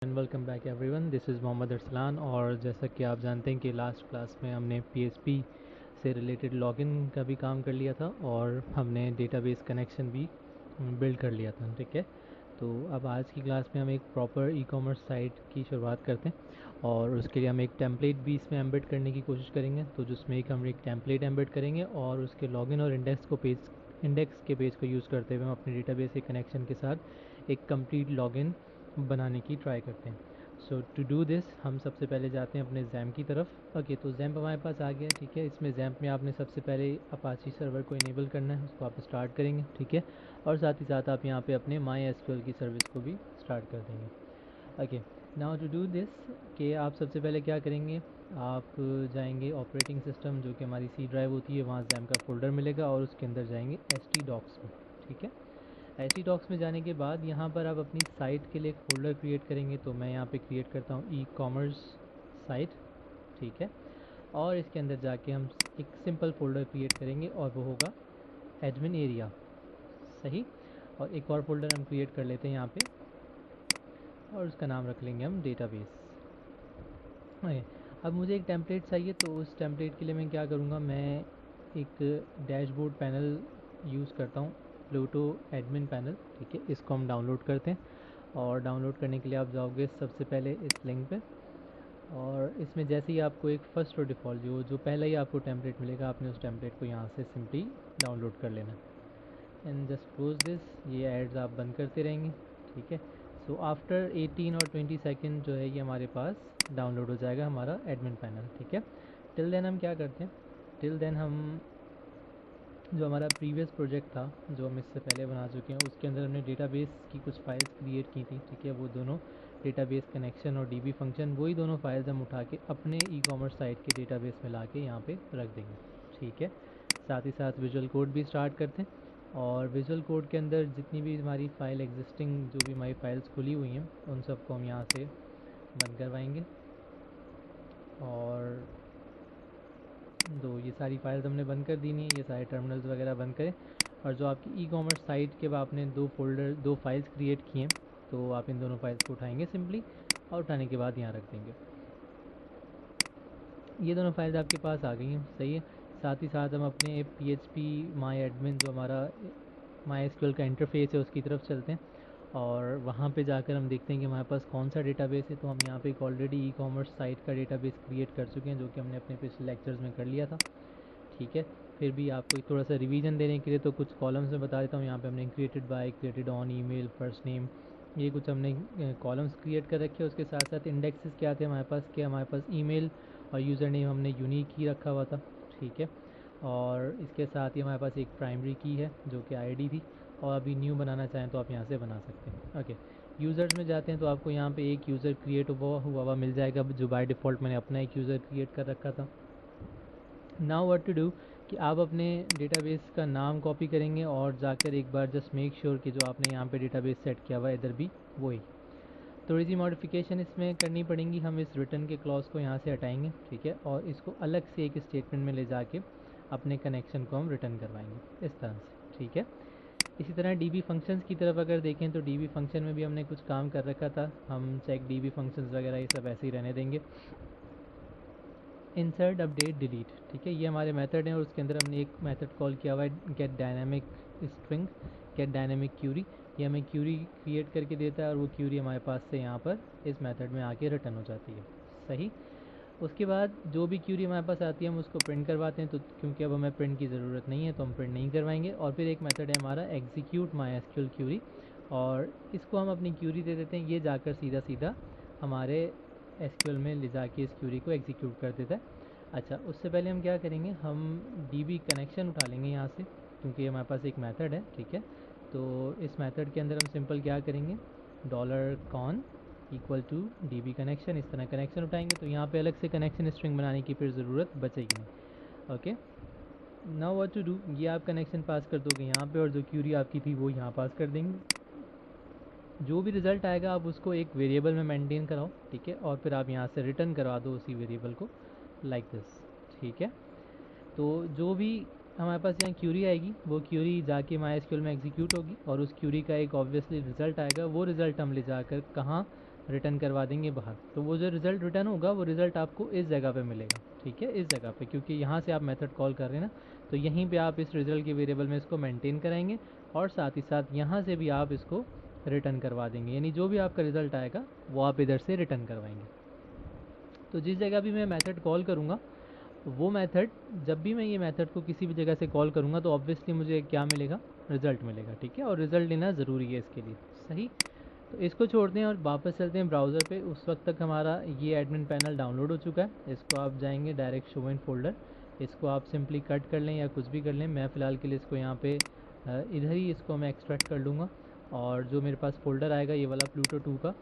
And welcome back everyone, this is Mohammad Arsalan. और जैसा कि आप जानते हैं कि लास्ट क्लास में हमने पीएचपी से रिलेटेड लॉगिन का भी काम कर लिया था और हमने डेटाबेस कनेक्शन भी बिल्ड कर लिया था। ठीक है, तो अब आज की क्लास में हम एक प्रॉपर ई कॉमर्स साइट की शुरुआत करते हैं और उसके लिए हम एक टेम्पलेट भी इसमें एम्बेड करने की कोशिश करेंगे। तो जिसमें हम एक टेम्पलेट एम्बेड करेंगे और उसके लॉगिन और इंडेक्स के पेज को यूज़ करते हुए हम अपने डेटाबेस के कनेक्शन के साथ एक कंप्लीट लॉगिन बनाने की ट्राई करते हैं। सो टू डू दिस हम सबसे पहले जाते हैं अपने जैम की तरफ। ओके, तो जैम्प हमारे पास आ गया। ठीक है, इसमें जैम्प में आपने सबसे पहले अपाची सर्वर को इनेबल करना है, उसको आप स्टार्ट करेंगे। ठीक है, और साथ ही साथ आप यहाँ पे अपने माई एसक्यूएल की सर्विस को भी स्टार्ट कर देंगे। Okay, now to do this कि आप सबसे पहले क्या करेंगे, आप जाएंगे ऑपरेटिंग सिस्टम जो कि हमारी सी ड्राइव होती है, वहाँ जैम का फोल्डर मिलेगा और उसके अंदर जाएंगे एस डॉक्स में। ठीक है, एस डॉक्स में जाने के बाद यहाँ पर आप अपनी साइट के लिए एक फ़ोल्डर क्रिएट करेंगे। तो मैं यहाँ पे क्रिएट करता हूँ ई कॉमर्स साइट। ठीक है, और इसके अंदर जाके हम एक सिंपल फ़ोल्डर क्रिएट करेंगे और वो होगा एडमिन एरिया। सही, और एक और फोल्डर हम क्रिएट कर लेते हैं यहाँ पे और उसका नाम रख लेंगे हम डेटाबेस। ओके, अब मुझे एक टेम्पलेट चाहिए, तो उस टेम्पलेट के लिए मैं क्या करूँगा, मैं एक डैशबोर्ड पैनल यूज़ करता हूँ, प्लूटो एडमिन पैनल। ठीक है, इसको हम डाउनलोड करते हैं और डाउनलोड करने के लिए आप जाओगे सबसे पहले इस लिंक पे और इसमें जैसे ही आपको एक फर्स्ट और डिफ़ॉल्ट जो पहला ही आपको टेम्पलेट मिलेगा, आपने उस टेम्पलेट को यहाँ से सिंपली डाउनलोड कर लेना एंड जस्ट क्लोज दिस। ये एड्स आप बंद करते रहेंगे। ठीक है, सो आफ्टर 18 और 20 सेकेंड जो है ये हमारे पास डाउनलोड हो जाएगा हमारा एडमिन पैनल। ठीक है, टिल देन हम क्या करते हैं, टिल देन हम जो हमारा प्रीवियस प्रोजेक्ट था जो हम इससे पहले बना चुके हैं, उसके अंदर हमने डेटाबेस की कुछ फाइल्स क्रिएट की थी। ठीक है, वो दोनों डेटाबेस कनेक्शन और डीबी फंक्शन, वही दोनों फाइल्स हम उठा के अपने ई कॉमर्स साइट के डेटाबेस में ला के यहाँ पे रख देंगे। ठीक है, साथ ही साथ विजुअल कोड भी स्टार्ट करते हैं और विजुअल कोड के अंदर जितनी भी हमारी फ़ाइल एग्जिस्टिंग, जो भी हमारी फाइल्स खुली हुई हैं, उन सबको हम यहाँ से बंद करवाएंगे। और दो ये सारी फाइल्स हमने बंद कर दी नहीं है, ये सारे टर्मिनल्स वगैरह बंद करें। और जो आपकी ई कॉमर्स साइट के बाद आपने दो फाइल्स क्रिएट किए हैं, तो आप इन दोनों फाइल्स को उठाएंगे सिंपली और उठाने के बाद यहाँ रख देंगे। ये दोनों फाइल्स आपके पास आ गई हैं। सही है, साथ ही साथ हम अपने पी एच पी माई एडमिन जो हमारा माई एस का इंटरफेस है उसकी तरफ चलते हैं और वहाँ पे जाकर हम देखते हैं कि हमारे पास कौन सा डेटाबेस है। तो हम यहाँ पे एक ऑलरेडी ई कॉमर्स साइट का डेटाबेस क्रिएट कर चुके हैं जो कि हमने अपने पिछले लेक्चर्स में कर लिया था। ठीक है, फिर भी आपको थोड़ा सा रिवीजन देने के लिए तो कुछ कॉलम्स में बता देता हूँ। यहाँ पे हमने created by, created on, email, first name, ये कुछ हमने कॉलम्स क्रिएट कर रखे हैं। उसके साथ साथ इंडेक्सेस क्या थे हमारे पास, कि हमारे पास ईमेल और यूज़र नेम हमने यूनिक ही रखा हुआ था। ठीक है, और इसके साथ ही हमारे पास एक प्राइमरी की है जो कि आईडी थी, और अभी न्यू बनाना चाहें तो आप यहाँ से बना सकते हैं। ओके, यूज़र्स में जाते हैं तो आपको यहाँ पे एक यूज़र क्रिएट हुआ मिल जाएगा जो बाय डिफ़ॉल्ट मैंने अपना एक यूज़र क्रिएट कर रखा था। नाउ व्हाट टू डू कि आप अपने डेटाबेस का नाम कॉपी करेंगे और जाकर एक बार जस्ट मेक श्योर कि जो आपने यहाँ पे डेटाबेस सेट किया हुआ है इधर भी वही। थोड़ी सी मॉडिफिकेशन इसमें करनी पड़ेंगी, हम इस रिटर्न के क्लॉज को यहाँ से हटाएंगे। ठीक है, और इसको अलग से एक स्टेटमेंट में ले जाके अपने कनेक्शन को हम रिटर्न करवाएंगे इस तरह से। ठीक है, इसी तरह डी बी फंक्शंस की तरफ अगर देखें तो डी बी फंक्शन में भी हमने कुछ काम कर रखा था। हम चेक डी बी फंक्शंस वगैरह ये सब ऐसे ही रहने देंगे। इंसर्ट अपडेट डिलीट, ठीक है, ये हमारे मेथड हैं और उसके अंदर हमने एक मेथड कॉल किया हुआ है get dynamic string, get dynamic query. ये हमें क्यूरी क्रिएट करके देता है और वो क्यूरी हमारे पास से यहाँ पर इस मेथड में आके रिटर्न हो जाती है। सही, उसके बाद जो भी क्यूरी हमारे पास आती है हम उसको प्रिंट करवाते हैं। तो क्योंकि अब हमें प्रिंट की ज़रूरत नहीं है तो हम प्रिंट नहीं करवाएंगे। और फिर एक मेथड है हमारा एग्जीक्यूट माई एसक्यूएल क्यूरी, और इसको हम अपनी क्यूरी दे देते हैं। ये जाकर सीधा सीधा हमारे एसक्यूएल में ले जाके इस क्यूरी को एग्जीक्यूट कर देता है। अच्छा, उससे पहले हम क्या करेंगे, हम डीबी कनेक्शन उठा लेंगे यहाँ से, क्योंकि हमारे पास एक मेथड है। ठीक है, तो इस मेथड के अंदर हम सिंपल क्या करेंगे, dollar con equal to D B connection, इस तरह कनेक्शन उठाएंगे। तो यहाँ पे अलग से कनेक्शन स्ट्रिंग बनाने की फिर ज़रूरत बचेगी नहीं। Okay, now what to do, ये आप कनेक्शन पास कर दोगे यहाँ पे और जो क्यूरी आपकी थी वो यहाँ पास कर देंगे। जो भी रिज़ल्ट आएगा आप उसको एक वेरिएबल में मेंटेन कराओ। ठीक है, और फिर आप यहाँ से रिटर्न करवा दो उसी वेरिएबल को, लाइक दिस। ठीक है, तो जो भी हमारे पास यहाँ क्यूरी आएगी वो क्यूरी जाके माई एसक्यूएल में एग्जीक्यूट होगी और उस क्यूरी का एक ऑब्वियसली रिज़ल्ट आएगा। वो रिज़ल्ट हम ले जाकर कहाँ, रिटर्न करवा देंगे बाहर। तो वो जो रिज़ल्ट रिटर्न होगा वो रिज़ल्ट आपको इस जगह पे मिलेगा, ठीक है, इस जगह पे, क्योंकि यहाँ से आप मेथड कॉल कर रहे हैं ना, तो यहीं पे आप इस रिज़ल्ट के वेरिएबल में इसको मेंटेन कराएंगे और साथ ही साथ यहाँ से भी आप इसको रिटर्न करवा देंगे, यानी जो भी आपका रिज़ल्ट आएगा वो आप इधर से रिटर्न करवाएंगे। तो जिस जगह भी मैं मेथड कॉल करूँगा वो मेथड, जब भी मैं ये मेथड को किसी भी जगह से कॉल करूँगा तो ऑब्वियसली मुझे क्या मिलेगा, रिज़ल्ट मिलेगा, ठीक है, और रिज़ल्ट लेना ज़रूरी है इसके लिए, सही। तो इसको छोड़ते हैं और वापस चलते हैं ब्राउज़र पे। उस वक्त तक हमारा ये एडमिन पैनल डाउनलोड हो चुका है। इसको आप जाएंगे डायरेक्ट शो इन फोल्डर, इसको आप सिंपली कट कर लें या कुछ भी कर लें। मैं फ़िलहाल के लिए इसको यहाँ पे इधर ही इसको मैं एक्सट्रैक्ट कर लूँगा और जो मेरे पास फ़ोल्डर आएगा ये वाला प्लूटो 2 का,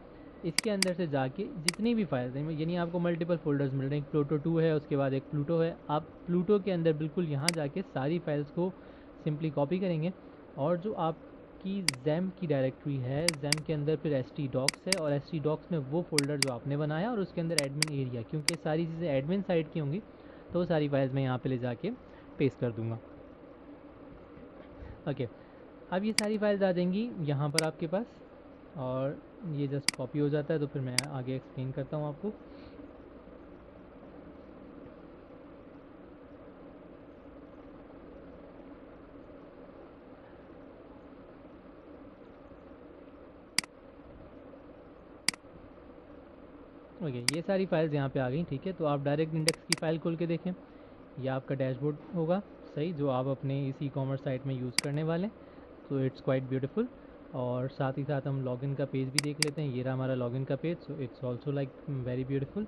इसके अंदर से जाके जितनी भी फाइल्स हैं, यानी आपको मल्टीपल फोल्डर्स मिल रहे हैं, एक प्लूटो 2 है, उसके बाद एक प्लूटो है, आप प्लूटो के अंदर बिल्कुल यहाँ जाके सारी फाइल्स को सिंपली कॉपी करेंगे और जो आपकी जैम्प की डायरेक्टरी है, जैम्प के अंदर फिर htdocs है और htdocs में वो फोल्डर जो आपने बनाया और उसके अंदर एडमिन एरिया, क्योंकि सारी चीज़ें एडमिन साइड की होंगी तो सारी फाइल्स मैं यहाँ पे ले जाके पेस्ट कर दूँगा। ओके, अब ये सारी फाइल्स आ जाएंगी यहाँ पर आपके पास और ये जस्ट कॉपी हो जाता है, तो फिर मैं आगे एक्सप्लेन करता हूँ आपको। ओके, ये सारी फाइल्स यहाँ पे आ गई, ठीक है। तो आप डायरेक्ट इंडेक्स की फ़ाइल खोल के देखें, ये आपका डैशबोर्ड होगा, सही, जो आप अपने इस ई-कॉमर्स साइट में यूज़ करने वाले हैं। So it's quite beautiful. और साथ ही साथ हम लॉगिन का पेज भी देख लेते हैं। ये रहा हमारा लॉगिन का page, so it's also like very beautiful.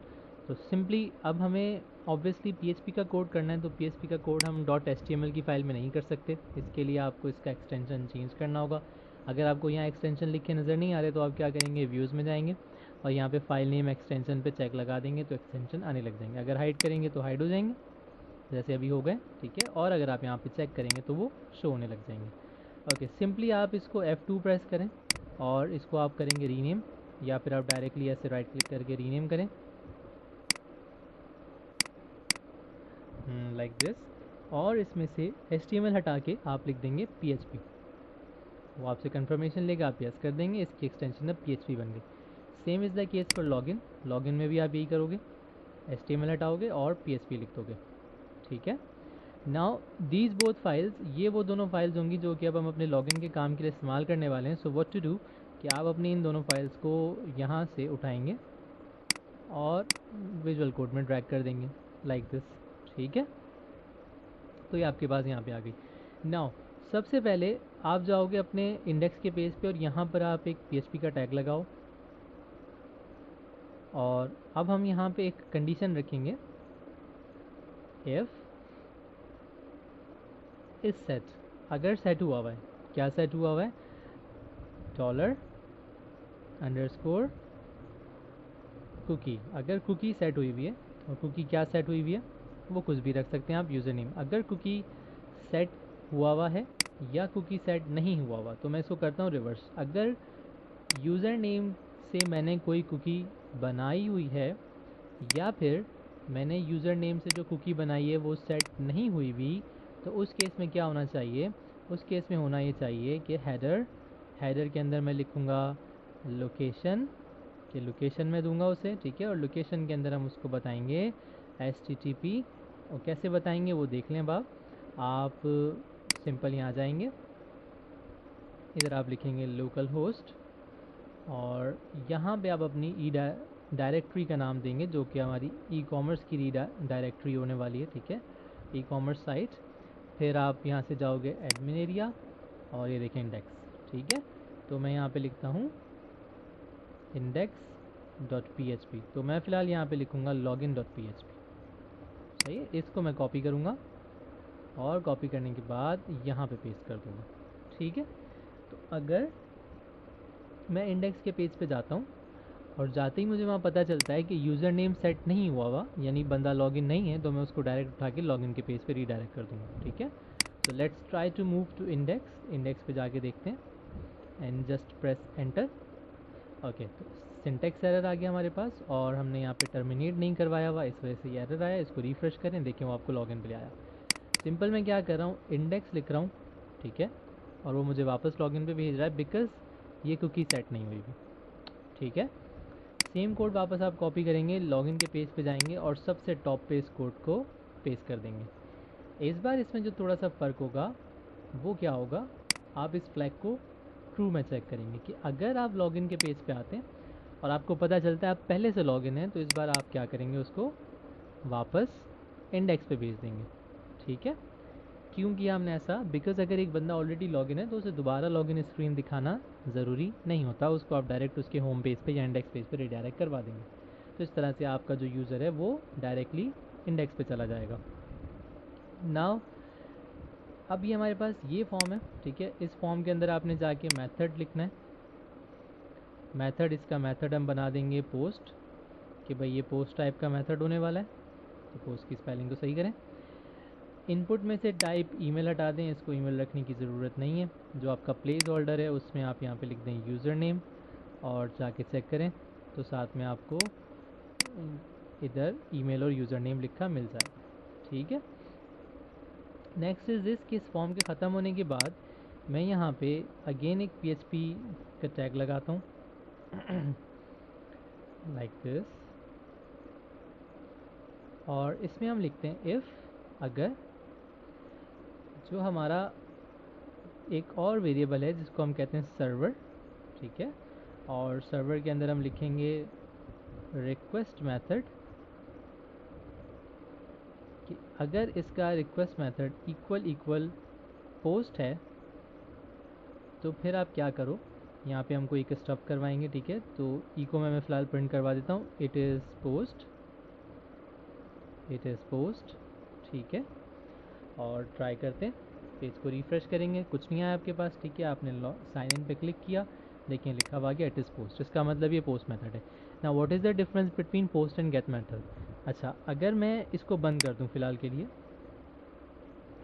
तो सिंपली अब हमें ऑब्वियसली पीएचपी का कोड करना है, तो पीएचपी का कोड हम .html की फ़ाइल में नहीं कर सकते, इसके लिए आपको इसका एक्सटेंशन चेंज करना होगा। अगर आपको यहाँ एक्सटेंशन लिखे नज़र नहीं आ रहे तो आप क्या करेंगे, व्यूज़ में जाएंगे और यहाँ पे फाइल नेम एक्सटेंशन पे चेक लगा देंगे तो एक्सटेंशन आने लग जाएंगे। अगर हाइड करेंगे तो हाइड हो जाएंगे जैसे अभी हो गए, ठीक है, और अगर आप यहाँ पे चेक करेंगे तो वो शो होने लग जाएंगे। ओके, सिंपली आप इसको F2 प्रेस करें और इसको आप करेंगे रीनेम, या फिर आप डायरेक्टली ऐसे राइट क्लिक करके रीनेम करें लाइक दिस, और इसमें से HTML हटा के आप लिख देंगे PHP। वो आपसे कंफर्मेशन लेगा, आप यस कर देंगे, इसकी एक्सटेंशन अब PHP बन गई। Same is the case for login, login में भी आप यही करोगे, HTML हटाओगे और PHP लिख दोगे, ठीक है। नाउ दीज बोथ फाइल्स, ये वो दोनों फाइल्स होंगी जो कि अब हम अपने लॉगिन के काम के लिए इस्तेमाल करने वाले हैं। सो व्हाट टू डू, कि आप अपनी इन दोनों फाइल्स को यहाँ से उठाएंगे और विजुअल कोड में ड्रैग कर देंगे लाइक दिस, ठीक है। तो ये आपके पास यहाँ पे आ गई। नाउ सबसे पहले आप जाओगे अपने इंडेक्स के पेज पे और यहाँ पर आप एक PHP का टैग लगाओ और अब हम यहाँ पे एक कंडीशन रखेंगे, इफ़ इस सेट, अगर सेट हुआ हुआ है, क्या सेट हुआ हुआ है, डॉलर अंडरस्कोर कुकी, अगर कुकी सेट हुई हुई है, और कुकी क्या सेट हुई हुई है, वो कुछ भी रख सकते हैं आप, यूज़र नेम। अगर कुकी सेट हुआ हुआ है या कुकी सेट नहीं हुआ हुआ तो मैं इसको करता हूँ रिवर्स। अगर यूज़र नेम से मैंने कोई कुकी बनाई हुई है या फिर मैंने यूज़र नेम से जो कुकी बनाई है वो सेट नहीं हुई हुई, तो उस केस में क्या होना चाहिए, उस केस में होना ये चाहिए कि हेडर, हेडर के अंदर मैं लिखूँगा लोकेशन, कि लोकेशन में दूंगा उसे, ठीक है, और लोकेशन के अंदर हम उसको बताएंगे HTTP। और कैसे बताएंगे वो देख लें बाप, आप सिंपल यहाँ जाएंगे, इधर आप लिखेंगे लोकल होस्ट और यहाँ पे आप अपनी डायरेक्टरी का नाम देंगे जो कि हमारी ई-कॉमर्स की डायरेक्टरी होने वाली है, ठीक है, ई-कॉमर्स साइट। फिर आप यहाँ से जाओगे एडमिन एरिया और ये देखें इंडेक्स, ठीक है। तो मैं यहाँ पे लिखता हूँ index.php, तो मैं फ़िलहाल यहाँ पे लिखूँगा login.php, सही है। इसको मैं कॉपी करूँगा और कॉपी करने के बाद यहाँ पे पेस्ट कर दूँगा, ठीक है। तो अगर मैं इंडेक्स के पेज पे जाता हूँ और जाते ही मुझे वहाँ पता चलता है कि यूज़र नेम सेट नहीं हुआ हुआ, यानी बंदा लॉगिन नहीं है, तो मैं उसको डायरेक्ट उठा के लॉगिन के पेज पे रीडायरेक्ट कर दूँगा, ठीक है। तो let's try to move to index, index पे जाके देखते हैं and just press enter. Okay, तो सिंटेक्स एरर आ गया हमारे पास और हमने यहाँ पे टर्मिनेट नहीं करवाया हुआ, इस वजह से ये एरर आया। इसको रिफ्रेश करें, देखें वो आपको लॉगिन पे ले आया। सिंपल मैं क्या कर रहा हूँ, इंडेक्स लिख रहा हूँ, ठीक है, और वो मुझे वापस लॉगिन पे भेज रहा है बिकॉज ये कुकी सेट नहीं हुई भी, ठीक है। सेम कोड वापस आप कॉपी करेंगे, लॉगिन के पेज पे जाएंगे और सबसे टॉप पे इस कोड को पेस्ट कर देंगे। इस बार इसमें जो थोड़ा सा फ़र्क होगा वो क्या होगा, आप इस फ्लैग को ट्रू में चेक करेंगे कि अगर आप लॉगिन के पेज पे आते हैं और आपको पता चलता है आप पहले से लॉगिन हैं, तो इस बार आप क्या करेंगे, उसको वापस इंडेक्स पे भेज देंगे। ठीक है, क्यों किया हमने ऐसा, बिकॉज अगर एक बंदा ऑलरेडी लॉगिन है तो उसे दोबारा लॉगिन स्क्रीन दिखाना ज़रूरी नहीं होता, उसको आप डायरेक्ट उसके होम पेज पे या इंडेक्स पेज पे रिडायरेक्ट करवा देंगे। तो इस तरह से आपका जो यूज़र है वो डायरेक्टली इंडेक्स पे चला जाएगा। नाउ अब ये हमारे पास ये फॉर्म है, ठीक है। इस फॉर्म के अंदर आपने जाके मेथड लिखना है। मेथड, इसका मेथड हम बना देंगे पोस्ट, कि भाई ये पोस्ट टाइप का मेथड होने वाला है। तो पोस्ट की स्पेलिंग तो सही करें। इनपुट में से टाइप ईमेल हटा दें, इसको ईमेल रखने की ज़रूरत नहीं है। जो आपका प्लेस होल्डर है उसमें आप यहाँ पे लिख दें यूज़र नेम और जाके चेक करें तो साथ में आपको इधर ईमेल और यूज़र नेम लिखा मिल जाएगा। ठीक है, नेक्स्ट इज दिस कि इस फॉर्म के ख़त्म होने के बाद मैं यहाँ पे अगेन एक PHP का टैग लगाता हूँ लाइक दिस, और इसमें हम लिखते हैं इफ़, अगर जो हमारा एक और वेरिएबल है जिसको हम कहते हैं सर्वर, ठीक है, और सर्वर के अंदर हम लिखेंगे रिक्वेस्ट मेथड, कि अगर इसका request method equal equal post है तो फिर आप क्या करो, यहाँ पे हमको एक स्टफ करवाएंगे। ठीक है, तो इको में मैं फ़िलहाल प्रिंट करवा देता हूँ, it is post, it is post. ठीक है, और ट्राई करते हैं, पेज को रिफ़्रेश करेंगे, कुछ नहीं आया आपके पास। ठीक है, आपने साइन इन पे क्लिक किया, देखिए लिखा हुआ गया इट इज़ पोस्ट, इसका मतलब ये पोस्ट मेथड है। ना what is the difference between post and get method. अच्छा, अगर मैं इसको बंद कर दूँ फ़िलहाल के लिए,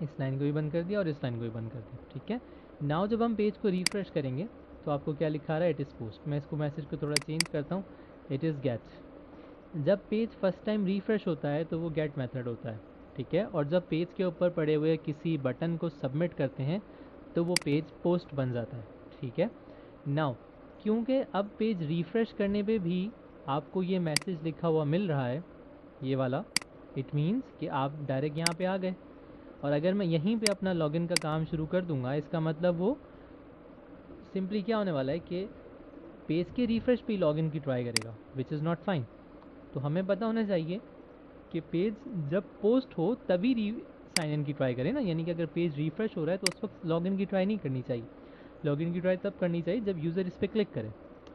इस लाइन को भी बंद कर दिया और इस लाइन को भी बंद कर दिया। ठीक है, नाउ जब हम पेज को रिफ़्रेश करेंगे तो आपको क्या लिखा रहा है, इट इज़ पोस्ट। मैं इसको मैसेज को थोड़ा चेंज करता हूँ, इट इज़ गेट। जब पेज फर्स्ट टाइम रिफ़्रेश होता है तो वो गेट मेथड होता है। ठीक है, और जब पेज के ऊपर पड़े हुए किसी बटन को सबमिट करते हैं तो वो पेज पोस्ट बन जाता है। ठीक है, नाउ क्योंकि अब पेज रिफ़्रेश करने पे भी आपको ये मैसेज लिखा हुआ मिल रहा है, ये वाला, इट मीन्स कि आप डायरेक्ट यहाँ पे आ गए। और अगर मैं यहीं पे अपना लॉगिन का काम शुरू कर दूंगा, इसका मतलब वो सिंपली क्या होने वाला है कि पेज के रिफ़्रेश पे लॉगिन की ट्राई करेगा, विच इज़ नॉट फाइन। तो हमें पता होना चाहिए कि पेज जब पोस्ट हो तभी साइन इन की ट्राई करें ना, यानी कि अगर पेज रिफ़्रेश हो रहा है तो उस वक्त लॉगिन की ट्राई नहीं करनी चाहिए। लॉगिन की ट्राई तब करनी चाहिए जब यूज़र इस पर क्लिक करे।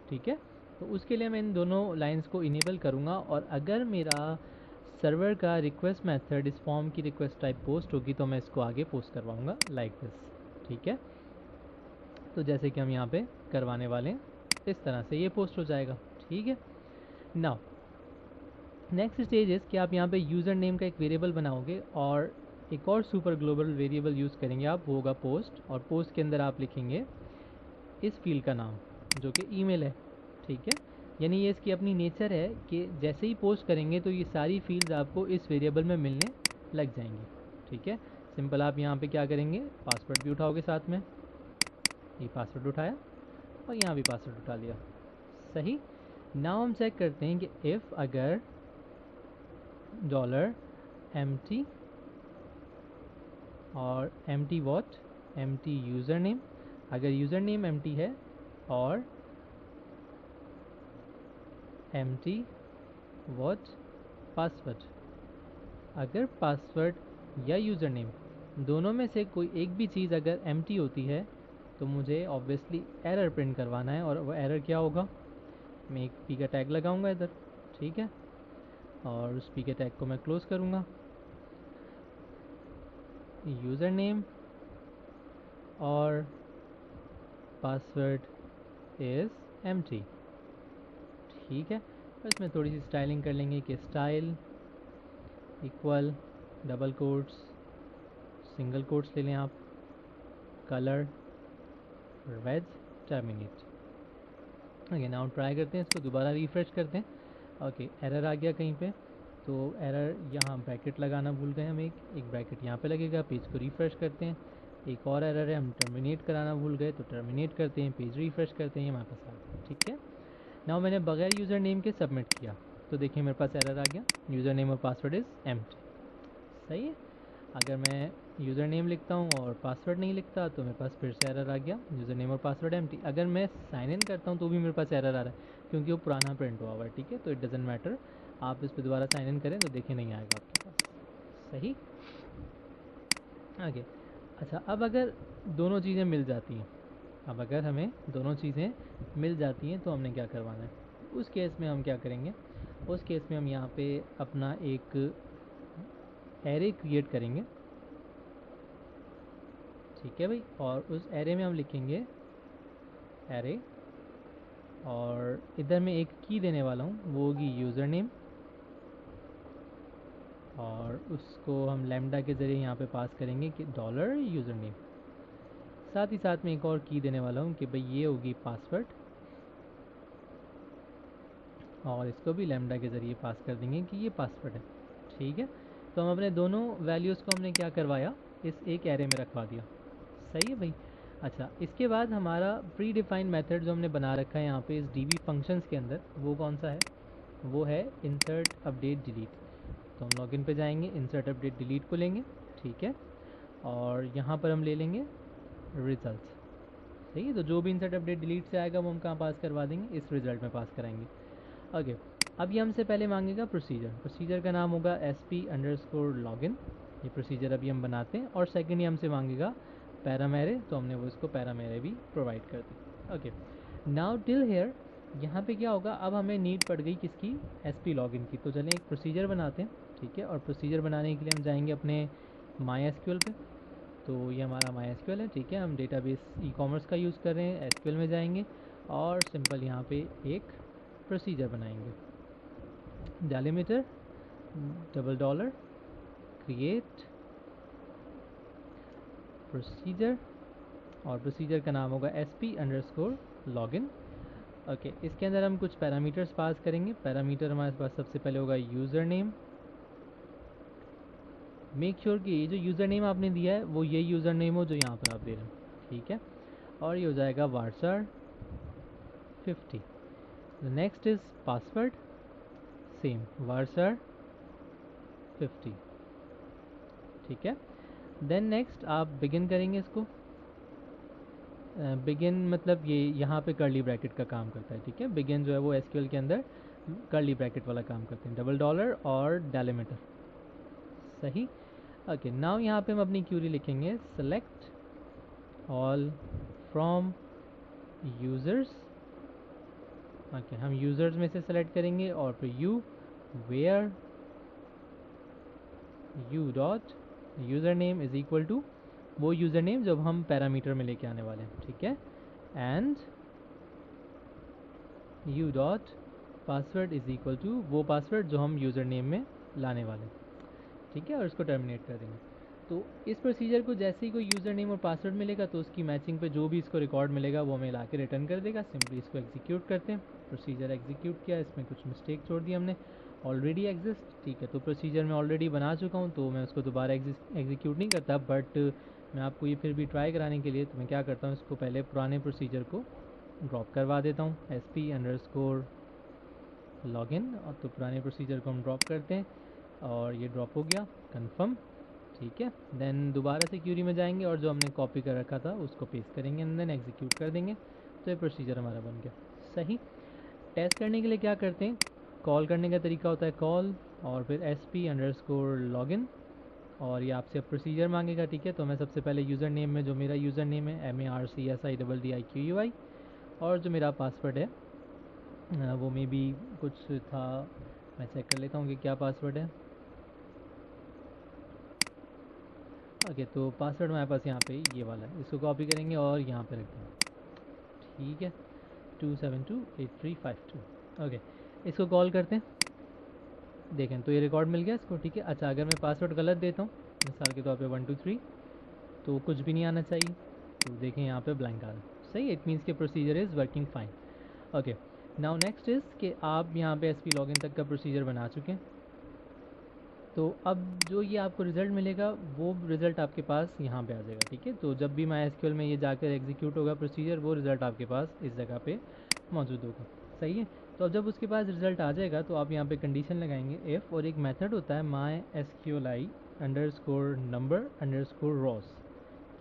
ठीक है, तो उसके लिए मैं इन दोनों लाइंस को इनेबल करूँगा, और अगर मेरा सर्वर का रिक्वेस्ट मेथड इस फॉर्म की रिक्वेस्ट टाइप पोस्ट होगी तो मैं इसको आगे पोस्ट करवाऊँगा लाइक दिस। ठीक है, तो जैसे कि हम यहाँ पे करवाने वाले हैं इस तरह से ये पोस्ट हो जाएगा। ठीक है, नाउ नेक्स्ट स्टेज इज़ कि आप यहाँ पे यूज़र नेम का एक वेरिएबल बनाओगे और एक और सुपर ग्लोबल वेरिएबल यूज़ करेंगे आप, वो होगा पोस्ट, और पोस्ट के अंदर आप लिखेंगे इस फील्ड का नाम जो कि ईमेल है। ठीक है, यानी ये इसकी अपनी नेचर है कि जैसे ही पोस्ट करेंगे तो ये सारी फील्ड्स आपको इस वेरिएबल में मिलने लग जाएंगी। ठीक है, सिंपल आप यहाँ पे क्या करेंगे, पासवर्ड भी उठाओगे साथ में, ये पासवर्ड उठाया और यहाँ भी पासवर्ड उठा लिया, सही। नाउ हम चेक करते हैं कि इफ़ अगर $empty और empty what, empty user name, अगर यूज़र नेम empty है और empty what, पासवर्ड, अगर पासवर्ड या यूज़र नेम दोनों में से कोई एक भी चीज़ अगर empty होती है तो मुझे ऑब्वियसली एरर प्रिंट करवाना है, और वो एरर क्या होगा, मैं एक पी का टैग लगाऊंगा इधर। ठीक है, और उस पी के टैग को मैं क्लोज़ करूँगा, यूज़र नेम और पासवर्ड इज़ एम्प्टी। ठीक है, तो इसमें थोड़ी सी स्टाइलिंग कर लेंगे कि style equal double quotes, single quotes ले लें आप, colour red terminate. Okay, now try करते हैं इसको, दोबारा रिफ़्रेश करते हैं। ओके, एरर आ गया कहीं पे, तो एरर यहाँ ब्रैकेट लगाना भूल गए हम, एक ब्रैकेट यहाँ पे लगेगा। पेज को रिफ़्रेश करते हैं, एक और एरर है, हम टर्मिनेट कराना भूल गए तो टर्मिनेट करते हैं, पेज रिफ़्रेश करते हैं, हमारे पास आ गया। ठीक है, नाउ मैंने बगैर यूज़र नेम के सबमिट किया तो देखिए मेरे पास एरर आ गया, यूज़र नेम और पासवर्ड इज़ एम्प्टी। सही है। अगर मैं यूज़र नेम लिखता हूँ और पासवर्ड नहीं लिखता तो मेरे पास फिर से एरर आ गया, यूज़र नेम और पासवर्ड एम्प्टी। अगर मैं साइन इन करता हूँ तो भी मेरे पास एरर आ रहा है क्योंकि वो पुराना प्रिंट हुआ हुआ है, ठीक है। तो इट डजेंट मैटर, आप इस पर दोबारा साइन इन करें तो देखिए नहीं आएगा आपके पास। सही। आगे। अच्छा, अब अगर दोनों चीज़ें मिल जाती हैं, अब अगर हमें दोनों चीज़ें मिल जाती हैं तो हमने क्या करवाना है, उस केस में हम क्या करेंगे, उस केस में हम यहाँ पे अपना एक एरे क्रिएट करेंगे, ठीक है भाई। और उस एरे में हम लिखेंगे एरे, और इधर मैं एक की देने वाला हूँ, वो होगी यूज़र नेम, और उसको हम लैम्डा के ज़रिए यहाँ पे पास करेंगे कि डॉलर यूज़र नेम। साथ ही साथ में एक और की देने वाला हूँ कि भाई ये होगी पासवर्ड, और इसको भी लैम्डा के ज़रिए पास कर देंगे कि ये पासवर्ड है, ठीक है। तो हम अपने दोनों वैल्यूज़ को हमने क्या करवाया, इस एक एरे में रखवा दिया। सही है भाई। अच्छा, इसके बाद हमारा प्री डिफाइंड मेथड जो हमने बना रखा है यहाँ पे इस डीबी फंक्शंस के अंदर, वो कौन सा है, वो है इंसर्ट अपडेट डिलीट। तो हम लॉगिन पे जाएंगे, इंसर्ट अपडेट डिलीट को लेंगे, ठीक है। और यहाँ पर हम ले लेंगे रिजल्ट। सही है। तो जो भी इंसर्ट अपडेट डिलीट से आएगा वो हम कहाँ पास करवा देंगे, इस रिजल्ट में पास कराएंगे। ओके। अब ये हमसे पहले मांगेगा प्रोसीजर, प्रोसीजर का नाम होगा sp_login, ये प्रोसीजर अभी हम बनाते हैं। और सेकंड ये हमसे मांगेगा पैरामेरे, तो हमने वो इसको पैरामेरे भी प्रोवाइड कर दी। ओके, नाउ टिल हेयर यहाँ पे क्या होगा, अब हमें नीड पड़ गई किसकी, sp_login की। तो चलें एक प्रोसीजर बनाते हैं, ठीक है। और प्रोसीजर बनाने के लिए हम जाएंगे अपने MySQL पे। तो ये हमारा MySQL है, ठीक है। हम डेटाबेस ई कॉमर्स का यूज़ कर रहे हैं, SQL में जाएंगे और सिंपल यहाँ पे एक प्रोसीजर बनाएंगे, डेलीमीटर $, क्रिएट प्रोसीजर, और प्रोसीजर का नाम होगा sp_login। ओके, इसके अंदर हम कुछ पैरामीटर्स पास करेंगे। पैरामीटर हमारे पास सबसे पहले होगा यूज़र नेम। मेक श्योर कि ये जो यूज़र नेम आपने दिया है वो ये यूज़र नेम हो जो यहाँ पर आप दे रहे हैं, ठीक है। और ये हो जाएगा varchar 50। Next is password, same varchar 50, ठीक है। देन नेक्स्ट आप बिगिन करेंगे इसको, बिगिन मतलब ये यहाँ पे कर्ली ब्रैकेट का काम करता है, ठीक है। बिगिन जो है वो एसक्यूएल के अंदर कर्ली ब्रैकेट वाला काम करते हैं, $, और डेलीमीटर। सही। ओके, नाउ यहाँ पे हम अपनी क्यूरी लिखेंगे select all from users. Okay, हम यूज़र्स में से सेलेक्ट करेंगे और फिर u where u dot user name is equal to वो यूज़र नेम जब हम पैरामीटर में लेके आने वाले हैं, ठीक है। And u dot password is equal to वो पासवर्ड जो हम यूज़र नेम में लाने वाले, ठीक है। और इसको टर्मिनेट कर देंगे। तो इस प्रोसीजर को जैसे ही कोई यूज़र नेम और पासवर्ड मिलेगा तो उसकी मैचिंग पे जो भी इसको रिकॉर्ड मिलेगा वो हमें ला के रिटर्न कर देगा। सिंपली इसको एग्जीक्यूट करते हैं। प्रोसीजर एग्जीक्यूट किया, इसमें कुछ मिस्टेक छोड़ दी हमने, ऑलरेडी एग्जिस्ट, ठीक है। तो प्रोसीजर मैं ऑलरेडी बना चुका हूँ तो मैं उसको दोबारा एग्जीक्यूट नहीं करता, बट मैं आपको ये फिर भी ट्राई कराने के लिए तो मैं क्या करता हूँ, इसको पहले पुराने प्रोसीजर को ड्रॉप करवा देता हूँ, sp_login। और तो पुराने प्रोसीजर को हम ड्रॉप करते हैं और ये ड्रॉप हो गया, कंफर्म, ठीक है। देन दोबारा से क्यूरी में जाएंगे और जो हमने कॉपी कर रखा था उसको पेस्ट करेंगे एंड देन एग्जीक्यूट कर देंगे। तो ये प्रोसीजर हमारा बन गया। सही। टेस्ट करने के लिए क्या करते हैं, कॉल करने का तरीका होता है कॉल और फिर sp_login, और ये आपसे प्रोसीजर मांगेगा, ठीक है। तो मैं सबसे पहले यूज़र नेम में जो मेरा यूज़र नेम है MARCSIDDIQUEY, और जो मेरा पासवर्ड है वो में भी कुछ था, मैं चेक कर लेता हूँ कि क्या पासवर्ड है। ओके, तो पासवर्ड हमारे पास यहाँ पे ये वाला है, इसको कॉपी करेंगे और यहाँ पे रख देंगे, ठीक है। 2728352। ओके, इसको कॉल करते हैं, देखें तो ये रिकॉर्ड मिल गया इसको, ठीक है। अच्छा, अगर मैं पासवर्ड गलत देता हूँ मिसाल के तौर पे 123 तो कुछ भी नहीं आना चाहिए, तो देखें यहाँ पे ब्लैंक आ रहा है। सही, इट मीन्स के procedure is working fine. Okay, now next is कि आप यहाँ पे sp_login तक का प्रोसीजर बना चुके हैं। तो अब जो ये आपको रिज़ल्ट मिलेगा वो रिज़ल्ट आपके पास यहाँ पे आ जाएगा, ठीक है। तो जब भी MySQL में ये जाकर एग्जीक्यूट होगा प्रोसीजर, वो रिज़ल्ट आपके पास इस जगह पे मौजूद होगा। सही है। तो अब जब उसके पास रिज़ल्ट आ जाएगा तो आप यहाँ पे कंडीशन लगाएंगे इफ़, और एक मेथड होता है माई SQLi underscore number underscore Ross.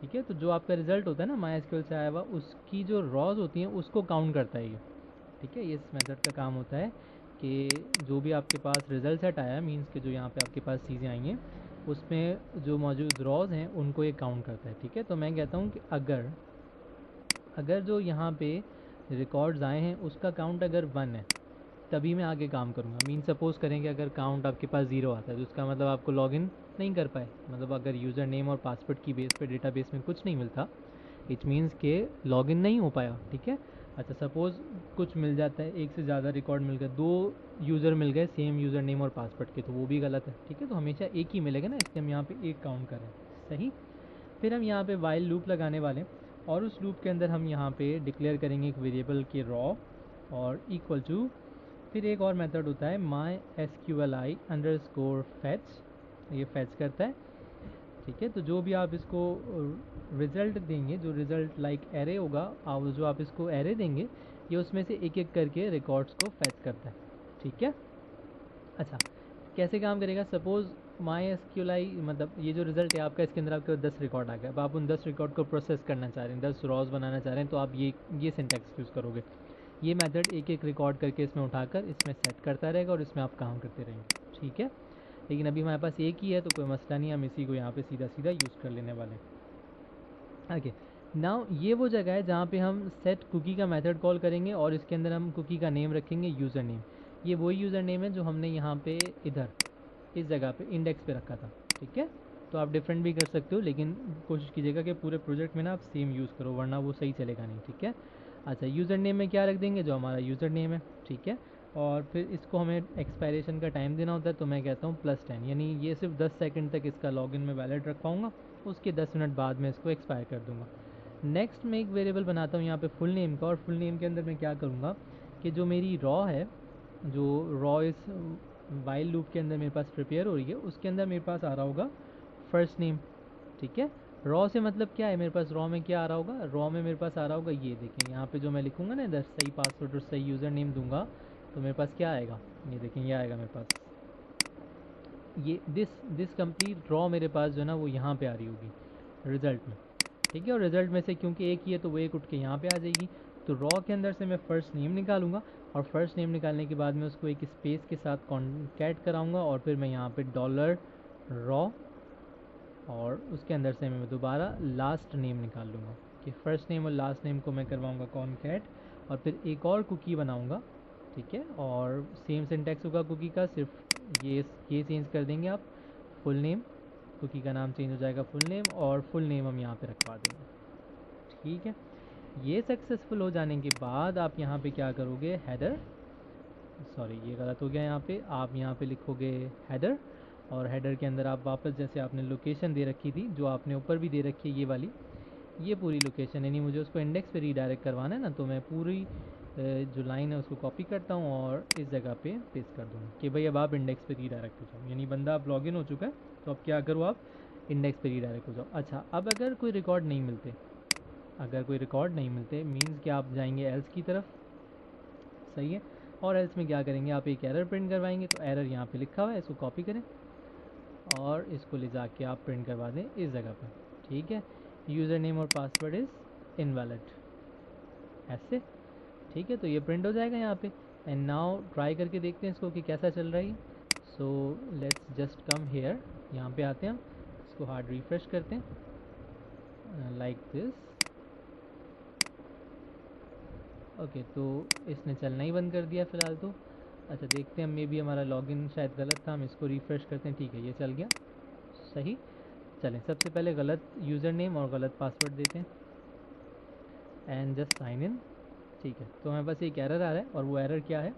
ठीक है, तो जो आपका रिज़ल्ट होता है ना माई SQL से आया हुआ, उसकी जो रॉज होती हैं उसको काउंट करता है ये। ठीक है, ये इस मेथड का काम होता है कि जो भी आपके पास रिज़ल्ट सेट आया है, मीन्स कि जो यहाँ पे आपके पास चीज़ें आई हैं उसमें जो मौजूद रॉज हैं उनको ये काउंट करता है। ठीक है, तो मैं कहता हूँ कि अगर अगर जो यहाँ पे रिकॉर्ड्स आए हैं उसका काउंट अगर 1 है तभी मैं आगे काम करूँगा। मीन सपोज़ करेंगे अगर काउंट आपके पास 0 आता है तो उसका मतलब आपको लॉगिन नहीं कर पाए, मतलब अगर यूज़र नेम और पासवर्ड की बेस पे डेटाबेस में कुछ नहीं मिलता, इट मीन्स के लॉगिन नहीं हो पाया। ठीक है, अच्छा सपोज़ कुछ मिल जाता है, एक से ज़्यादा रिकॉर्ड मिल गए, 2 यूज़र मिल गए सेम यूज़र नेम और पासवर्ड के, तो वो भी गलत है। ठीक है, तो हमेशा एक ही मिलेगा ना, इसलिए हम यहाँ पे एक काउंट करें। सही। फिर हम यहाँ पे वाइल लूप लगाने वाले हैं और उस लूप के अंदर हम यहाँ पे डिक्लेयर करेंगे एक वेरिएबल के रॉ और इक्वल टू, फिर एक और मेथड होता है माई SQLi अंडरस्कोर फैच, ये फैच करता है। ठीक है, तो जो भी आप इसको रिज़ल्ट देंगे, जो रिज़ल्ट लाइक एरे होगा, और जो आप इसको एरे देंगे ये उसमें से एक एक करके रिकॉर्ड्स को फैच करता है। ठीक है, अच्छा कैसे काम करेगा, सपोज़ माई SQLi मतलब ये जो रिज़ल्ट है आपका, इसके अंदर आपके 10 रिकॉर्ड आ गए। अब आप उन 10 रिकॉर्ड को प्रोसेस करना चाह रहे हैं, 10 रॉज बनाना चाह रहे हैं, तो आप ये सिंटैक्स यूज़ करोगे। ये मेथड एक एक रिकॉर्ड करके इसमें उठाकर इसमें सेट करता रहेगा और इसमें आप काम करते रहेंगे। ठीक है, लेकिन अभी हमारे पास एक ही है तो कोई मसला नहीं, हम इसी को यहाँ पे सीधा सीधा यूज़ कर लेने वाले हैं। ओके, नाउ ये वो जगह है जहाँ पे हम सेट कुकी का मेथड कॉल करेंगे और इसके अंदर हम कुकी का नेम रखेंगे यूज़र नेम। ये वही यूज़र नेम है जो हमने यहाँ पे इधर इस जगह पे इंडेक्स पे रखा था। ठीक है, तो आप डिफरेंट भी कर सकते हो, लेकिन कोशिश कीजिएगा कि पूरे प्रोजेक्ट में ना आप सेम यूज़ करो, वरना वो सही चलेगा नहीं। ठीक है, अच्छा यूज़र नेम में क्या रख देंगे, जो हमारा यूज़र नेम है। ठीक है, और फिर इसको हमें एक्सपायरेशन का टाइम देना होता है, तो मैं कहता हूँ +10, यानी ये सिर्फ 10 सेकंड तक इसका लॉगिन में वैलिड रख पाऊँगा, उसके 10 मिनट बाद में इसको एक्सपायर कर दूँगा। नेक्स्ट मैं एक वेरिएबल बनाता हूँ यहाँ पे फुल नेम का, और फुल नेम के अंदर मैं क्या करूँगा कि जो मेरी रॉ है, जो रॉ इस वाइल लूप के अंदर मेरे पास प्रिपेयर हो रही है, उसके अंदर मेरे पास आ रहा होगा फर्स्ट नेम। ठीक है, रॉ से मतलब क्या है, मेरे पास रॉ में क्या आ रहा होगा, रॉ में मेरे पास आ रहा होगा, ये देखें यहाँ पे जो मैं लिखूंगा ना इधर सही पासवर्ड और सही यूज़र नेम दूंगा, तो मेरे पास क्या आएगा, ये देखें ये आएगा मेरे पास, ये दिस कंप्लीट रॉ मेरे पास जो है ना वो यहाँ पे आ रही होगी रिज़ल्ट में। ठीक है, और रिज़ल्ट में से क्योंकि एक ही है तो वो एक उठ के यहाँ पे आ जाएगी। तो रॉ के अंदर से मैं फ़र्स्ट नेम निकालूंगा, और फर्स्ट नेम निकालने के बाद मैं उसको एक स्पेस के साथ कॉन्कैट कराऊंगा, और फिर मैं यहाँ पे डॉलर रॉ, और उसके अंदर से मैं दोबारा लास्ट नेम निकाल लूँगा कि फ़र्स्ट नेम और लास्ट नेम को मैं करवाऊँगा कॉन्कैट, और फिर एक और कुकी बनाऊँगा। ठीक है, और सेम सिंटैक्स होगा कुकी का, सिर्फ ये चेंज कर देंगे आप, फुल नेम, कुकी का नाम चेंज हो जाएगा फुल नेम, और फुल नेम हम यहाँ पे रखवा देंगे। ठीक है, ये सक्सेसफुल हो जाने के बाद आप यहाँ पे क्या करोगे, हेडर, सॉरी ये गलत हो गया, यहाँ पे आप यहाँ पे लिखोगे हेडर, और हेडर के अंदर आप वापस जैसे आपने लोकेशन दे रखी थी, जो आपने ऊपर भी दे रखी है ये वाली, ये पूरी लोकेशन, यानी मुझे उसको इंडेक्स पे रीडायरेक्ट करवाना है ना, तो मैं पूरी जो लाइन है उसको कॉपी करता हूँ और इस जगह पे पेस्ट कर दूँगा कि भाई अब आप इंडेक्स पे रीडायरेक्ट हो जाओ, यानी बंदा आप लॉगिन हो चुका है, तो अब क्या करो, आप इंडेक्स पे रीडायरेक्ट हो जाओ। अच्छा, अब अगर कोई रिकॉर्ड नहीं मिलते, अगर कोई रिकॉर्ड नहीं मिलते मीन्स कि आप जाएंगे एल्स की तरफ। सही है, और एल्स में क्या करेंगे, आप एक एरर प्रिंट करवाएंगे, तो एरर यहाँ पे लिखा हुआ है, इसको कॉपी करें और इसको ले जाके आप प्रिंट करवा दें इस जगह पे। ठीक है, यूज़र नेम और पासवर्ड इज़ इनवैलिड, ऐसे। ठीक है, तो ये प्रिंट हो जाएगा यहाँ पे। एंड नाउ ट्राई करके देखते हैं इसको कि कैसा चल रहा है। So let's just come here, यहाँ पे आते हैं हम, इसको हार्ड रिफ्रेश करते हैं लाइक दिस। ओके, तो इसने चलना ही बंद कर दिया फ़िलहाल तो। अच्छा देखते हैं, मे बी हमारा लॉगिन शायद गलत था, हम इसको रिफ़्रेश करते हैं। ठीक है, ये चल गया सही। चलें, सबसे पहले गलत यूज़र नेम और गलत पासवर्ड देते हैं एंड जस्ट साइन इन। ठीक है, तो हमारे पास एक एरर आ रहा है, और वो एरर क्या है,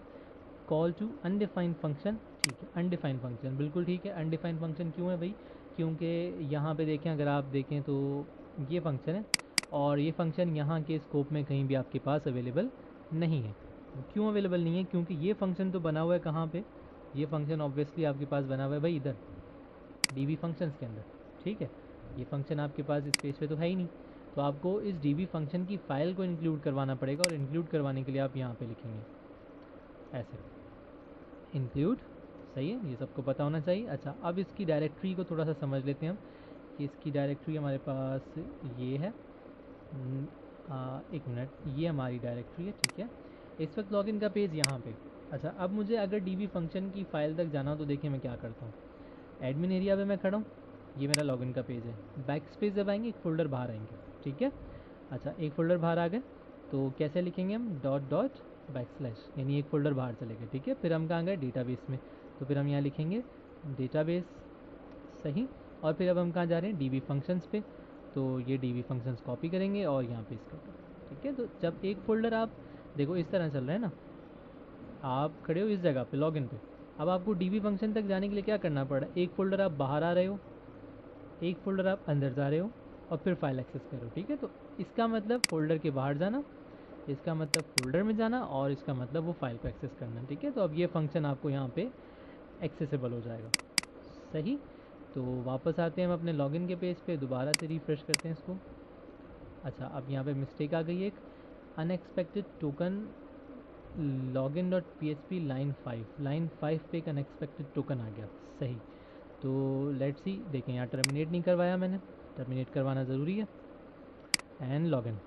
कॉल टू अनडिफाइंड फंक्शन। ठीक है, अनडिफाइंड फंक्शन, बिल्कुल ठीक है। अनडिफाइंड फंक्शन क्यों है भाई, क्योंकि यहाँ पे देखें, अगर आप देखें तो ये फंक्शन है, और ये फंक्शन यहाँ के स्कोप में कहीं भी आपके पास अवेलेबल नहीं है। क्यों अवेलेबल नहीं है, क्योंकि ये फंक्शन तो बना हुआ है कहाँ पे, ये फंक्शन ऑब्वियसली आपके पास बना हुआ है भाई इधर डीबी फंक्शंस के अंदर। ठीक है, ये फंक्शन आपके पास इस पेज पे तो है ही नहीं, तो आपको इस डीबी फंक्शन की फ़ाइल को इंक्लूड करवाना पड़ेगा, और इंक्लूड करवाने के लिए आप यहाँ पे लिखेंगे ऐसे इंक्लूड, सही है, ये सबको पता होना चाहिए। अच्छा, अब इसकी डायरेक्टरी को थोड़ा सा समझ लेते हैं हम कि इसकी डायरेक्टरी हमारे पास ये है। एक मिनट, ये हमारी डायरेक्टरी है, ठीक है। इस वक्त लॉगिन का पेज यहाँ पे। अच्छा, अब मुझे अगर डीबी फंक्शन की फ़ाइल तक जाना हो तो देखिए मैं क्या करता हूँ। एडमिन एरिया पे मैं खड़ा हूँ, ये मेरा लॉगिन का पेज है। बैक स्पेस जब आएंगे एक फ़ोल्डर बाहर आएंगे, ठीक है। अच्छा, एक फ़ोल्डर बाहर आ गए तो कैसे लिखेंगे हम, डॉट डॉट बैक स्लैश, यानी एक फ़ोल्डर बाहर चले गए, ठीक है। फिर हम कहाँ गए, डेटाबेस में, तो फिर हम यहाँ लिखेंगे डेटाबेस, सही। और फिर अब हम कहाँ जा रहे हैं, डीबी फंक्शंस पे, तो ये डीबी फंक्शंस कॉपी करेंगे और यहाँ पे इसका, ठीक है। तो जब एक फ़ोल्डर आप देखो इस तरह चल रहा है ना, आप खड़े हो इस जगह पे लॉगिन पे, अब आपको डीबी फंक्शन तक जाने के लिए क्या करना पड़ रहा है, एक फ़ोल्डर आप बाहर आ रहे हो, एक फ़ोल्डर आप अंदर जा रहे हो और फिर फाइल एक्सेस करो, ठीक है। तो इसका मतलब फ़ोल्डर के बाहर जाना, इसका मतलब फ़ोल्डर में जाना, और इसका मतलब वो फाइल को एक्सेस करना, ठीक है। तो अब ये फंक्शन आपको यहाँ पे एक्सेसिबल हो जाएगा, सही। तो वापस आते हैं हम अपने लॉगिन के पेज पे, दोबारा से रिफ़्रेश करते हैं इसको। अच्छा, अब यहाँ पे मिस्टेक आ गई, एक unexpected token login dot P H P line 5 पे एक अनएक्सपेक्टेड टोकन आ गया, सही। तो लेट्स सी, देखें यहाँ टर्मिनेट नहीं करवाया मैंने, टर्मिनेट करवाना ज़रूरी है। And login,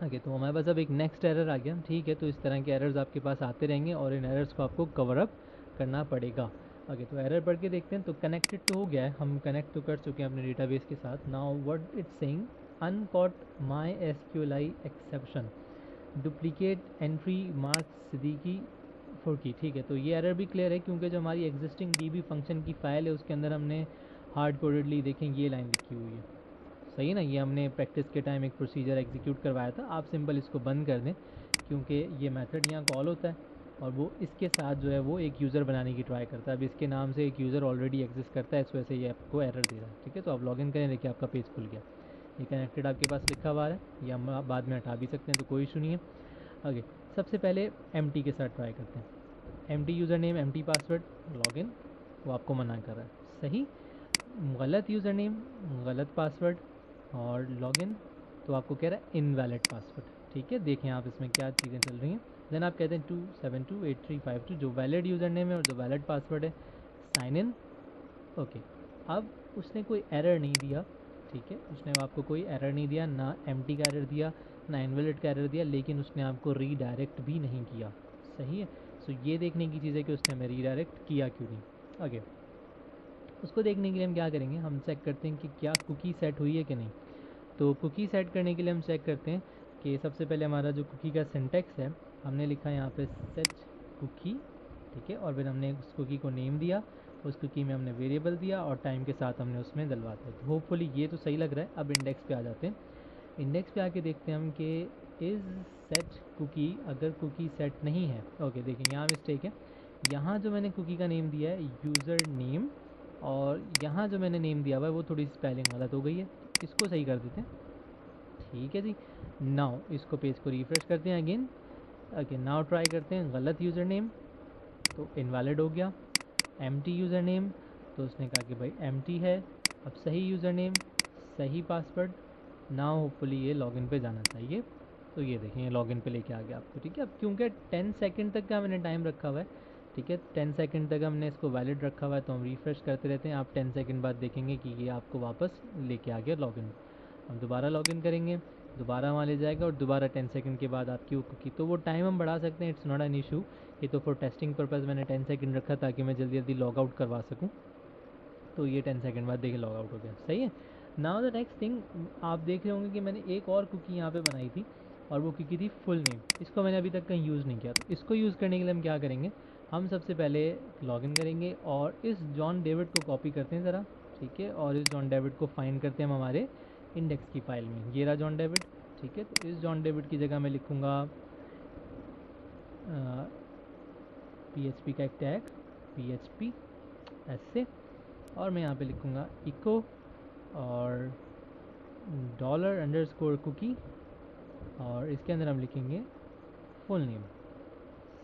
okay. तो हमारे पास अब एक नेक्स्ट एरर आ गया, ठीक है। तो इस तरह के एरर्स आपके पास आते रहेंगे और इन एरर्स को आपको कवर अप करना पड़ेगा। ओके, तो एरर पढ़ के देखते हैं। तो कनेक्टेड तो हो गया है, हम कनेक्ट तो कर चुके हैं अपने डेटाबेस के साथ। Now what it's saying, uncaught MySQLi exception, duplicate entry marks Siddiqui Furqi, ठीक है। तो ये एरर भी क्लियर है क्योंकि जो हमारी एग्जिस्टिंग डीबी फंक्शन की फ़ाइल है उसके अंदर हमने हार्ड कोडेडली देखें ये लाइन लिखी हुई है, सही है ना। ये हमने प्रैक्टिस के टाइम एक प्रोसीजर एग्जीक्यूट करवाया था। आप सिंपल इसको बंद कर दें क्योंकि ये मेथड यहाँ कॉल होता है और वो इसके साथ जो है वो एक यूज़र बनाने की ट्राई करता है। अब इसके नाम से एक यूज़र ऑलरेडी एग्जिस्ट करता है, इस वजह से ये आपको एरर दे रहा है, ठीक है। तो आप लॉगिन करें, देखिए आपका पेज खुल गया, ये कनेक्टेड आपके पास लिखा हुआ है, ये हम बाद में हटा भी सकते हैं, तो कोई इशू नहीं है। ओके, सबसे पहले एम के साथ ट्राई करते हैं। M user name, M password, login, वो आपको मना कर रहा है, सही। गलत यूज़र नेम, गलत पासवर्ड और लॉगिन, तो आपको कह रहा है इनवैलिड पासवर्ड, ठीक है। देखें आप इसमें क्या चीज़ें चल रही हैं। देन आप कहते हैं 2728352 जो वैलिड यूज़र नेम है और जो वैलिड पासवर्ड है, साइन इन, ओके। अब उसने कोई एरर नहीं दिया, ठीक है, उसने आपको कोई एरर नहीं दिया, ना एम का एरर दिया, ना इनवैलिड का एरर दिया, लेकिन उसने आपको रीडायरेक्ट भी नहीं किया, सही है। सो ये देखने की चीज़ है कि उसने हमें रीडायरेक्ट किया क्यों नहीं। ओके, उसको देखने के लिए हम क्या करेंगे, हम चेक करते हैं कि क्या कुकी सेट हुई है कि नहीं। तो कुकी सेट करने के लिए हम चेक करते हैं कि सबसे पहले हमारा जो कुकी का सिंटेक्स है, हमने लिखा यहाँ पे सेट कुकी, ठीक है। और फिर हमने उस कुकी को नेम दिया, उस कुकी में हमने वेरिएबल दिया और टाइम के साथ हमने उसमें डलवा दिया। तो होपफुली ये तो सही लग रहा है। अब इंडेक्स पे आ जाते हैं। इंडेक्स पे आके देखते हैं हम कि इज़ सेट कुकी, अगर कुकी सेट नहीं है, ओके देखिए यहाँ मिस्टेक है। यहाँ जो मैंने कुकी का नेम दिया है यूज़र नेम, और यहाँ जो मैंने नेम दिया हुआ है वो थोड़ी स्पेलिंग गलत हो गई है, इसको सही कर देते हैं, ठीक है जी। नाउ इसको पेज को रिफ्रेश करते हैं अगेन। ओके, नाउ ट्राई करते हैं गलत यूज़र नेम, तो इनवैलिड हो गया। एम्प्टी यूज़र नेम, तो उसने कहा कि भाई एम्प्टी है। अब सही यूज़र नेम, सही पासवर्ड, नाउ होपफुली ये लॉगिन पे जाना चाहिए। तो ये देखें ये लॉगिन पे लेके आ गया आपको, ठीक है। अब क्योंकि 10 सेकंड तक का मैंने टाइम रखा हुआ है, ठीक है, 10 सेकंड तक हमने इसको वैलिड रखा हुआ है, तो हम रिफ़्रेश करते रहते हैं। आप 10 सेकंड बाद देखेंगे कि ये आपको वापस लेके आ गया लॉगिन। हम दोबारा लॉगिन करेंगे, दोबारा वहाँ ले जाएगा और दोबारा 10 सेकंड के बाद आपकी वो कुकी, तो वो टाइम हम बढ़ा सकते हैं, इट्स नॉट एन इशू। ये तो फॉर टेस्टिंग पर्पज़ मैंने 10 सेकंड रखा ताकि मैं जल्दी जल्दी लॉग आउट करवा सकूँ। तो ये 10 सेकंड बाद देखिए लॉग आउट हो गया, सही है। नाउ द नेक्स्ट थिंग, आप देख रहे होंगे कि मैंने एक और कुकी यहाँ पे बनाई थी और वो कुकी थी फुल नेम। इसको मैंने अभी तक कहीं यूज़ नहीं किया, तो इसको यूज़ करने के लिए हम क्या करेंगे, हम सबसे पहले लॉगिन करेंगे और इस जॉन डेविड को कॉपी करते हैं ज़रा, ठीक है। और इस जॉन डेविड को फाइंड करते हैं हम हमारे इंडेक्स की फ़ाइल में। ये रहा जॉन डेविड, ठीक है। तो इस जॉन डेविड की जगह मैं लिखूँगा PHP का एक टैग, PHP ऐसे, और मैं यहाँ पे लिखूँगा इको और डॉलर अंडरस्कोर कुकी, और इसके अंदर हम लिखेंगे फुल नेम,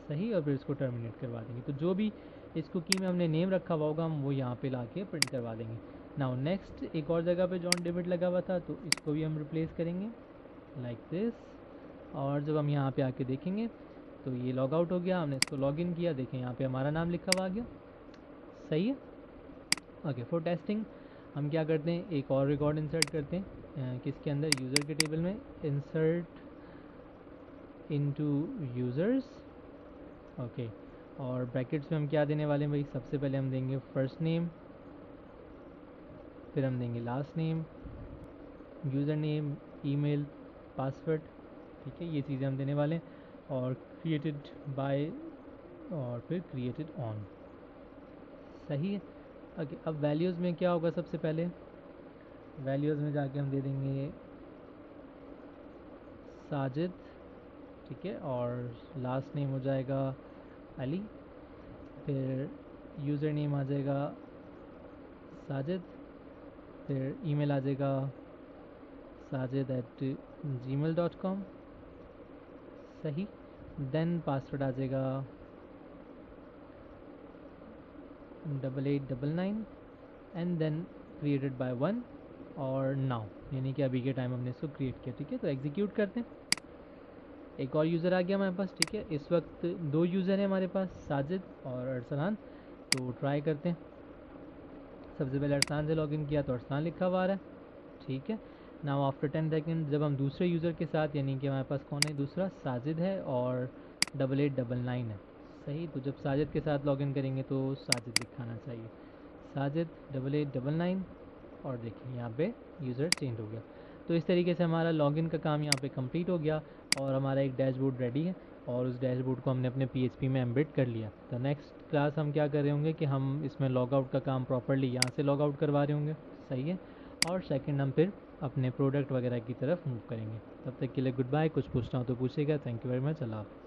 सही। और फिर इसको टर्मिनेट करवा देंगे। तो जो भी इस कुकी में हमने नेम रखा हुआ होगा हम वो यहाँ पे ला के प्रिंट करवा देंगे। नाउ नेक्स्ट, एक और जगह पे जॉन डेविड लगा हुआ था, तो इसको भी हम रिप्लेस करेंगे लाइक दिस। और जब हम यहाँ पे आके देखेंगे तो ये लॉग आउट हो गया, हमने इसको लॉग इन किया, देखें यहाँ पे हमारा नाम लिखा हुआ आ गया। सही है। ओके, फॉर टेस्टिंग हम क्या करते हैं, एक और रिकॉर्ड इंसर्ट करते हैं किसके अंदर, यूज़र के टेबल में, इंसर्ट इनटू यूज़र्स। ओके, और ब्रैकेट्स में हम क्या देने वाले हैं भाई, सबसे पहले हम देंगे फर्स्ट नेम, फिर हम देंगे last name, user name, email, password. ठीक है, ये चीज़ें हम देने वाले हैं, और क्रिएटेड बाय और फिर क्रिएटेड ऑन। सही है। ओके, अब वैल्यूज़ में क्या होगा, सबसे पहले वैल्यूज़ में जाके हम दे देंगे साजिद। ठीक है, और लास्ट नेम हो जाएगा अली, फिर यूज़र नेम आ जाएगा साजिद, फिर ईमेल आ जाएगा sajid@gmail.com। सही। देन पासवर्ड आ जाएगा 8899 एंड देन क्रिएटेड बाय 1 और नाउ, यानी कि अभी के टाइम हमने इसको क्रिएट किया। ठीक है, तो एग्जीक्यूट करते हैं। एक और यूज़र आ गया हमारे पास। ठीक है, इस वक्त 2 यूज़र हैं हमारे पास, साजिद और अरसलान। तो ट्राई करते हैं। सबसे पहले अरसान से लॉगिन किया तो अरसान लिखा हुआ आ रहा है। ठीक है, नाउ आफ्टर 10 सेकेंड जब हम दूसरे यूज़र के साथ, यानी कि हमारे पास कौन है दूसरा, साजिद है और 8899 है। सही। तो जब साजिद के साथ लॉगिन करेंगे तो साजिद दिखाना चाहिए, साजिद 8899, और देखिए यहाँ पे यूज़र चेंज हो गया। तो इस तरीके से हमारा लॉगिन का काम यहाँ पे कंप्लीट हो गया और हमारा एक डैशबोर्ड रेडी है, और उस डैशबोर्ड को हमने अपने PHP में एम्बेड कर लिया। तो नेक्स्ट क्लास हम क्या कर रहे होंगे कि हम इसमें लॉग आउट का काम प्रॉपरली यहाँ से लॉग आउट करवा रहे होंगे। सही है। और सेकंड हम फिर अपने प्रोडक्ट वगैरह की तरफ मूव करेंगे। तब तक के लिए गुड बाय। कुछ पूछना हो तो पूछेगा। Thank you very much. अल्लाह हाफ़िज़।